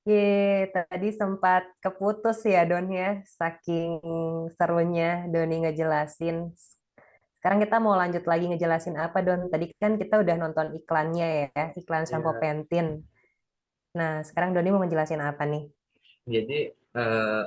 Tadi sempat keputus ya Don ya, saking serunya Doni ngejelasin. Sekarang kita mau lanjut lagi ngejelasin apa Don? Tadi kan kita udah nonton iklannya ya, iklan sampo Ya, pentin. Nah, sekarang Doni mau ngejelasin apa nih? jadi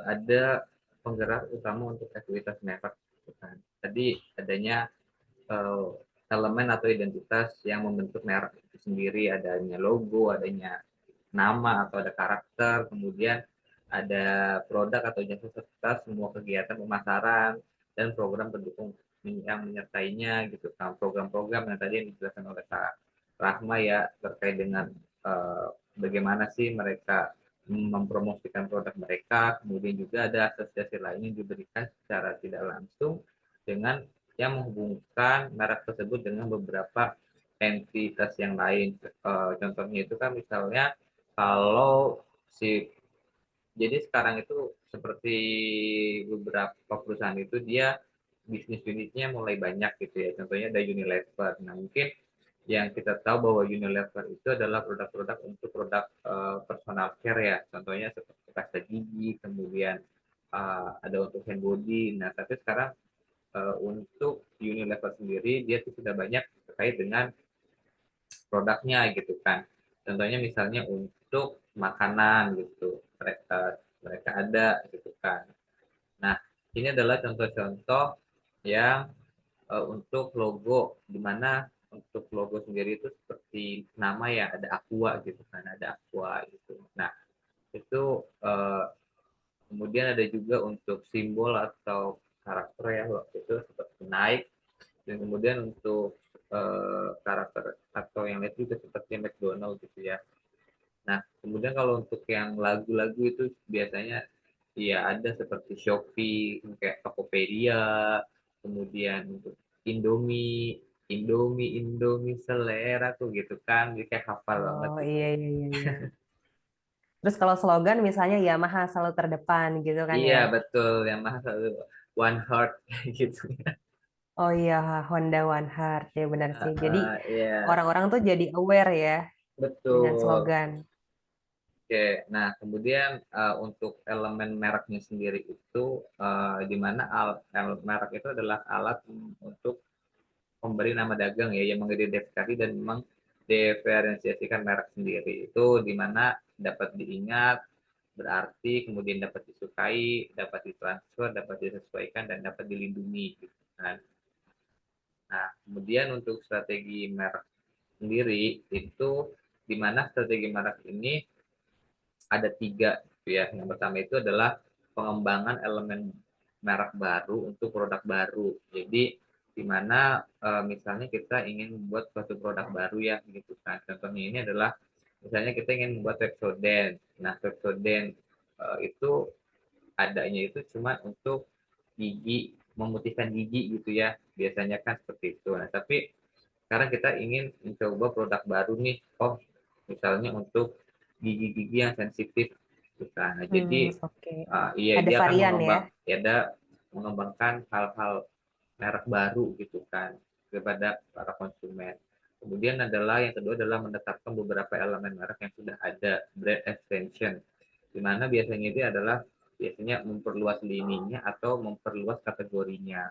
ada penggerak utama untuk aktivitas merek. Kan. Tadi adanya eh, elemen atau identitas yang membentuk merek itu sendiri, adanya logo, adanya nama atau ada karakter, kemudian ada produk atau jasa serta semua kegiatan pemasaran dan program pendukung yang menyertainya gitu kan. Program-program yang tadi yang dijelaskan oleh Kak Rahma ya terkait dengan bagaimana sih mereka mempromosikan produk mereka, kemudian juga ada asosiasi lain yang diberikan secara tidak langsung dengan yang menghubungkan merek tersebut dengan beberapa entitas yang lain. Contohnya itu kan misalnya kalau si jadi sekarang itu seperti beberapa perusahaan itu dia bisnis unitnya mulai banyak gitu ya. Contohnya ada Unilever. Nah, mungkin yang kita tahu bahwa Unilever itu adalah produk-produk untuk produk personal care ya. Contohnya seperti pasta gigi, kemudian ada untuk hand body. Nah, tapi sekarang untuk Unilever sendiri dia tuh sudah banyak terkait dengan produknya gitu kan. Contohnya misalnya untuk makanan gitu, mereka ada gitu kan. Nah, ini adalah contoh-contoh yang untuk logo, di mana untuk logo sendiri itu seperti nama ya, ada Aqua gitu kan, ada Aqua gitu. Nah, itu kemudian ada juga untuk simbol atau karakter ya, waktu itu seperti Nike, dan kemudian untuk karakter atau yang lain juga seperti McDonald gitu ya. Nah, kemudian kalau untuk yang lagu-lagu itu biasanya ya ada seperti Shopee, kayak Tokopedia, kemudian untuk Indomie, Indomie selera tuh gitu kan, jadi kayak hafal banget Oh gitu. iya iya iya. Iya. Terus kalau slogan misalnya Yamaha selalu terdepan gitu kan Iya ya? betul, yang mah selalu One Heart gitu. Oh iya, Honda One Heart ya benar sih. Jadi Iya orang-orang tuh jadi aware ya dengan betul. slogan. Oke, nah kemudian untuk elemen mereknya sendiri itu di mana merek itu adalah alat untuk memberi nama dagang ya yang mengidentifikasi dan mendiferensiasikan merek sendiri. Itu di mana dapat diingat, berarti kemudian dapat disukai, dapat ditransfer, dapat disesuaikan dan dapat dilindungi gitu kan. Nah, kemudian untuk strategi merek sendiri itu di mana strategi merek ini ada tiga gitu ya. Yang pertama itu adalah pengembangan elemen merek baru untuk produk baru. Jadi di mana misalnya kita ingin membuat suatu produk baru ya gitu kan. Contohnya ini adalah misalnya kita ingin membuat Pepsodent. Nah, Pepsodent itu adanya itu cuma untuk gigi memutihkan gigi gitu ya. Biasanya kan seperti itu. Nah, tapi sekarang kita ingin mencoba produk baru nih. Oh, misalnya untuk gigi-gigi yang sensitif. Nah, jadi Oke. iya Ada dia akan varian ya. mengembangkan hal-hal merek baru gitu kan kepada para konsumen. Kemudian adalah yang kedua adalah menetapkan beberapa elemen merek yang sudah ada, brand extension, di mana biasanya itu adalah biasanya memperluas lininya atau memperluas kategorinya.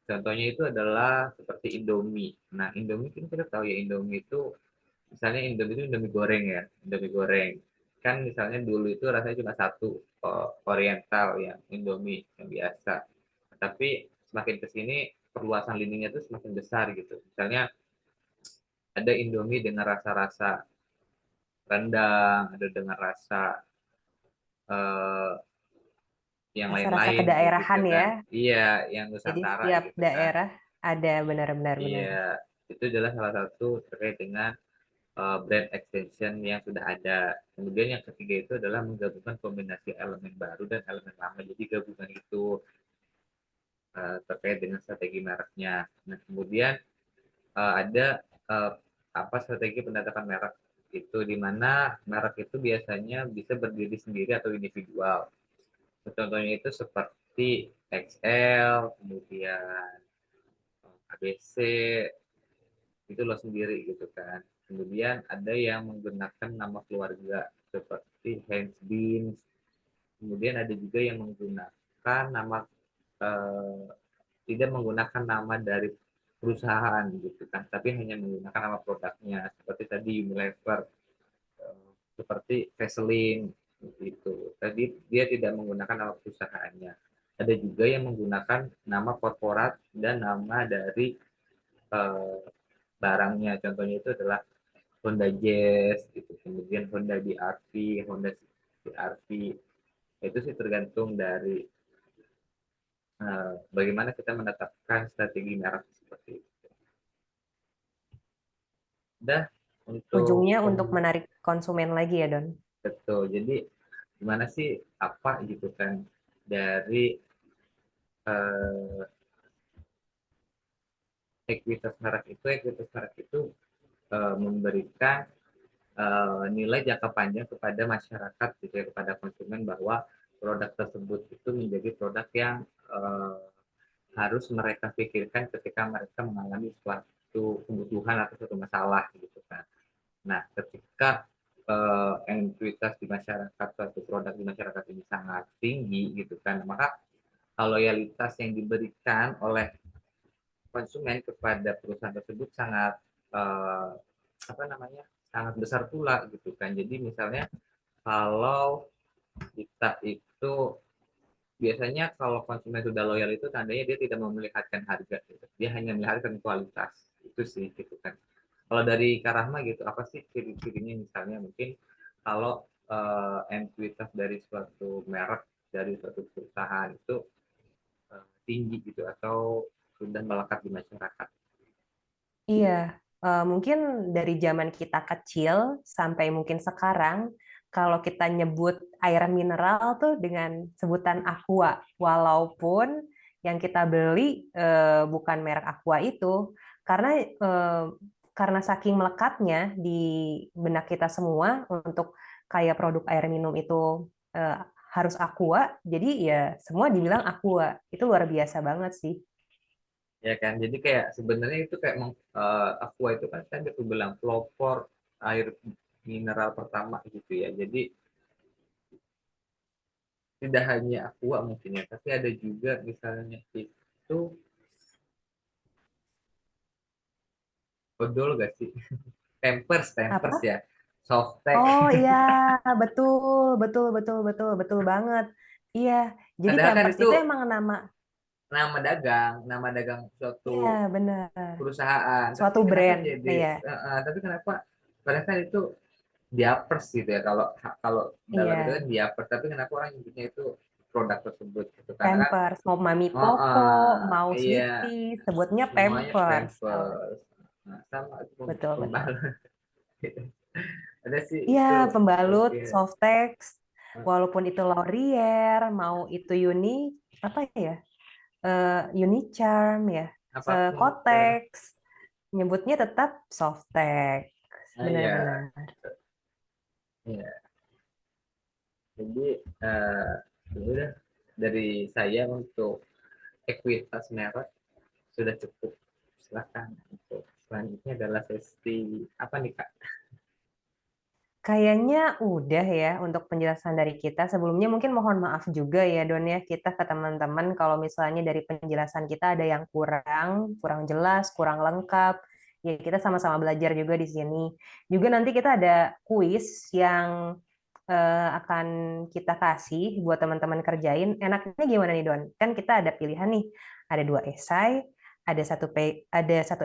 Contohnya itu adalah seperti Indomie. Nah, Indomie kita tahu ya Indomie itu misalnya Indomie itu Indomie goreng ya, Indomie goreng. Kan misalnya dulu itu rasanya cuma satu oriental yang Indomie yang biasa. Tapi semakin ke sini perluasan lininya itu semakin besar gitu. Misalnya ada Indomie dengan rasa-rasa rendang, ada dengan rasa eh, yang Rasa-rasa lain-lain kayak gitu kedaerahan ya. kan. Iya, yang Jadi Nusantara setiap gitu kan. daerah ada benar-benar benar. Iya, itu adalah salah satu terkait dengan brand extension yang sudah ada. Kemudian yang ketiga itu adalah menggabungkan kombinasi elemen baru dan elemen lama. Jadi gabungan itu terkait dengan strategi mereknya. Nah, kemudian ada uh, apa strategi penetapan merek itu di mana merek itu biasanya bisa berdiri sendiri atau individual. Contohnya itu seperti XL, kemudian ABC, itu lo sendiri gitu kan. Kemudian ada yang menggunakan nama keluarga seperti seperti Heinz Beans. Kemudian ada juga yang menggunakan nama eh, tidak menggunakan nama dari perusahaan gitu kan, tapi hanya menggunakan nama produknya seperti tadi Unilever, seperti Vaseline itu. Tadi dia tidak menggunakan nama perusahaannya. Ada juga yang menggunakan nama korporat dan nama dari eh, barangnya. Contohnya itu adalah Honda Jazz, gitu. Kemudian Honda BRV, Honda CR-V. Itu sih tergantung dari bagaimana kita menetapkan strategi merek seperti itu. Dah untuk Ujungnya untuk menarik konsumen lagi ya, Don. betul. Jadi gimana sih apa gitu kan dari eh, ekuitas merek itu memberikan nilai jangka panjang kepada masyarakat gitu ya, kepada konsumen bahwa produk tersebut itu menjadi produk yang eh, harus mereka pikirkan ketika mereka mengalami suatu kebutuhan atau suatu masalah gitu kan. Nah, ketika ekuitas di masyarakat, suatu produk di masyarakat ini sangat tinggi gitu kan, maka loyalitas yang diberikan oleh konsumen kepada perusahaan tersebut sangat eh, apa namanya, sangat besar pula gitu kan. Jadi misalnya kalau kita itu biasanya kalau konsumen sudah loyal itu tandanya dia tidak melihatkan harga gitu. Dia hanya melihatkan kualitas. Itu sih gitu kan. Kalau dari Karahma gitu, apa sih ciri-cirinya misalnya mungkin kalau entitas dari suatu merek, dari suatu perusahaan itu tinggi gitu atau sudah melekat di masyarakat. Iya, mungkin dari zaman kita kecil sampai mungkin sekarang, kalau kita nyebut air mineral tuh dengan sebutan Aqua, walaupun yang kita beli bukan merek Aqua itu, karena karena saking melekatnya di benak kita semua untuk kayak produk air minum itu eh, harus Aqua, jadi ya semua dibilang Aqua, itu luar biasa banget sih. Ya kan, jadi kayak sebenarnya itu kayak aqua itu kan tadi aku bilang pelopor air mineral pertama gitu ya. Jadi tidak hanya aqua mungkin ya, tapi ada juga misalnya itu odol gak sih? Pampers, Pampers Apa? ya, Softtek. Oh iya, betul, betul, betul, betul, betul banget. Iya, jadi Padahal kan Pampers itu itu emang nama, nama dagang iya suatu benar, perusahaan. suatu Tapi kenapa brand. jadi, Iya, tapi kenapa? Padahal kan itu diapers gitu ya. Kalau kalau dalam itu iya, kan diapers, tapi kenapa orang nyebutnya itu produk tersebut gitu? Karena kan Pampers. Mau Mami oh, Popo, mau iya, Sweetie, sebutnya semuanya Pampers. Oh, pampers. Nah, sama itu betul, betul. pembalut. Ada sih Iya, itu pembalut, oke. Softex, walaupun itu Laurier, mau itu apa ya, Unicharm ya, Apapun itu. Kotex, nyebutnya tetap Softex. Iya, Benar-benar. iya. Jadi udah dari saya untuk ekuitas merek sudah cukup. Silakan untuk selanjutnya adalah sesi apa nih Kak? Kayaknya udah ya untuk penjelasan dari kita. Sebelumnya mungkin mohon maaf juga ya Don ya kita ke teman-teman kalau misalnya dari penjelasan kita ada yang kurang, kurang jelas, kurang lengkap. Ya kita sama-sama belajar juga di sini. Juga nanti kita ada kuis yang akan kita kasih buat teman-teman kerjain. Enaknya gimana nih Don? Kan kita ada pilihan nih. Ada dua esai, ada satu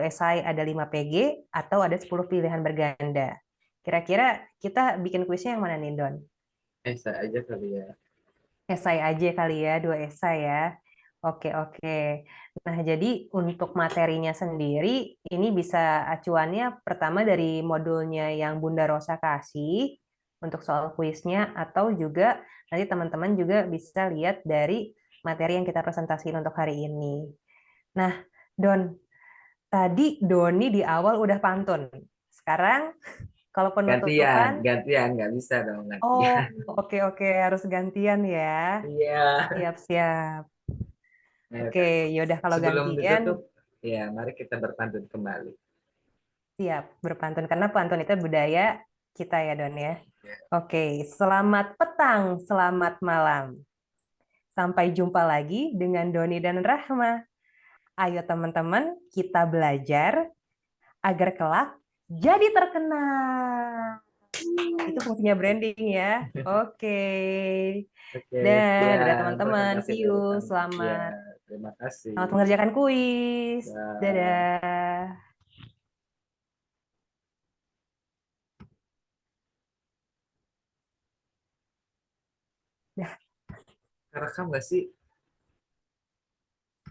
esai, ada 5 PG, atau ada 10 pilihan berganda. Kira-kira kita bikin kuisnya yang mana nih, Don? Saya aja kali ya. Esai aja kali ya, dua esai ya. Oke, oke. Nah, jadi untuk materinya sendiri, ini bisa acuannya pertama dari modulnya yang Bunda Rosa kasih untuk soal kuisnya, atau juga nanti teman-teman juga bisa lihat dari materi yang kita presentasikan untuk hari ini. Nah, Don, tadi Doni di awal udah pantun. Sekarang kalau Gantian, penutupan, gantian, nggak bisa dong oh, gantian. oke oke harus gantian ya. Iya. Siap siap. Ayo, Oke, Kak. yaudah kalau Sebelum gantian ditutup, ya mari kita berpantun kembali. siap berpantun karena pantun itu budaya kita ya, Don ya. Ya. Oke, selamat petang, selamat malam. Sampai jumpa lagi dengan Doni dan Rahma. Ayo teman-teman, kita belajar agar kelak jadi terkenal. Itu fungsinya branding ya. Oke. Oke, Dadah sekian teman-teman. presentasi See dari you. kami. Ya, Selamat. terima kasih. Selamat mengerjakan kuis. Dan Dadah. rekam nggak sih?